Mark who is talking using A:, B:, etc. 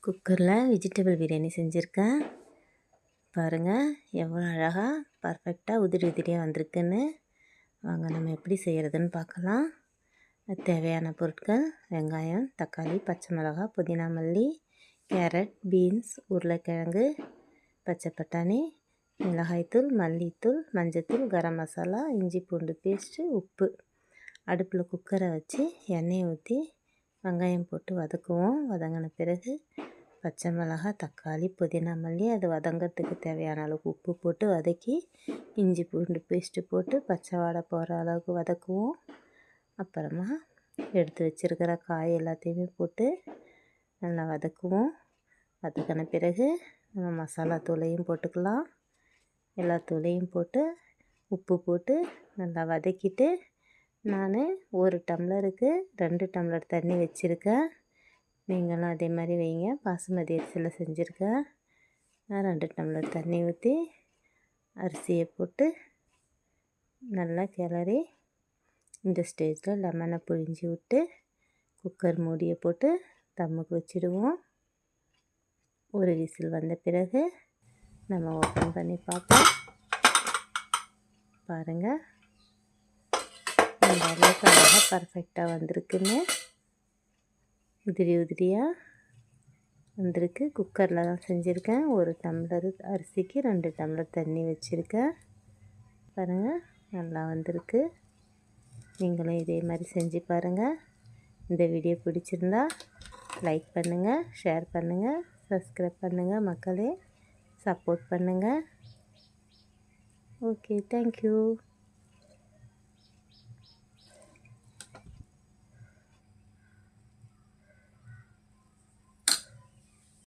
A: குக்கரில் வெஜிடபிள் பிரியாணி செஞ்சுருக்கேன். பாருங்கள் எவ்வளோ அழகாக பர்ஃபெக்டாக உதிரி உதிரியாக வந்திருக்குன்னு. வாங்க நம்ம எப்படி செய்கிறதுன்னு பார்க்கலாம். தேவையான பொருட்கள்: வெங்காயம், தக்காளி, பச்சை மிளகாய், புதினா, மல்லி, கேரட், பீன்ஸ், உருளைக்கிழங்கு, பச்சை பட்டாணி, மிளகாய்த்தூள், மல்லித்தூள், மஞ்சத்தூள், கரம் மசாலா, இஞ்சி பூண்டு பேஸ்ட்டு, உப்பு. அடுப்பில் குக்கரை வச்சு எண்ணெயை ஊற்றி வெங்காயம் போட்டு வதக்குவோம். வதங்கின பிறகு பச்சை மிளகாய், தக்காளி, புதினா, மல்லி அது வதங்கிறதுக்கு தேவையான அளவுக்கு உப்பு போட்டு வதக்கி இஞ்சி பூண்டு பேஸ்ட்டு போட்டு பச்சை வாடை போகிற அளவுக்கு வதக்குவோம். அப்புறமா எடுத்து வச்சுருக்கிற காய் எல்லாத்தையுமே போட்டு நல்லா வதக்குவோம். வதக்கின பிறகு நம்ம மசாலா தூளையும் போட்டுக்கலாம். எல்லா தூளையும் போட்டு உப்பு போட்டு நல்லா வதக்கிட்டு நான் 1 டம்ளருக்கு 2 டம்ளர் தண்ணி வச்சுருக்கேன். நீங்களும் அதே மாதிரி வைங்க. பாசுமதி அரிசியில் செஞ்சுருக்கேன். நான் 2 டம்ளர் தண்ணி ஊற்றி அரிசியை போட்டு நல்லா கிளறி இந்த ஸ்டேஜில் லெமனை புழிஞ்சி விட்டு குக்கர் மூடியை போட்டு தம்முக்கு வச்சுடுவோம். ஒரு விசில் வந்த பிறகு நம்ம ஓப்பன் பண்ணி பார்ப்போம். பாருங்கள் இந்த அளவுக்கு அழகாக பர்ஃபெக்டாக வந்திருக்குன்னு. உதிரி உதிரியாக வந்திருக்கு. குக்கரில் தான் செஞ்சுருக்கேன். 1 டம்ளர் அரிசிக்கு 2 டம்ளர் தண்ணி வச்சுருக்கேன். பாருங்கள் நல்லா வந்திருக்கு. நீங்களும் இதே மாதிரி செஞ்சு பாருங்கள். இந்த வீடியோ பிடிச்சிருந்தா லைக் பண்ணுங்கள், ஷேர் பண்ணுங்கள், சப்ஸ்கிரைப் பண்ணுங்கள். மக்களே சப்போர்ட் பண்ணுங்கள். Okay, thank you.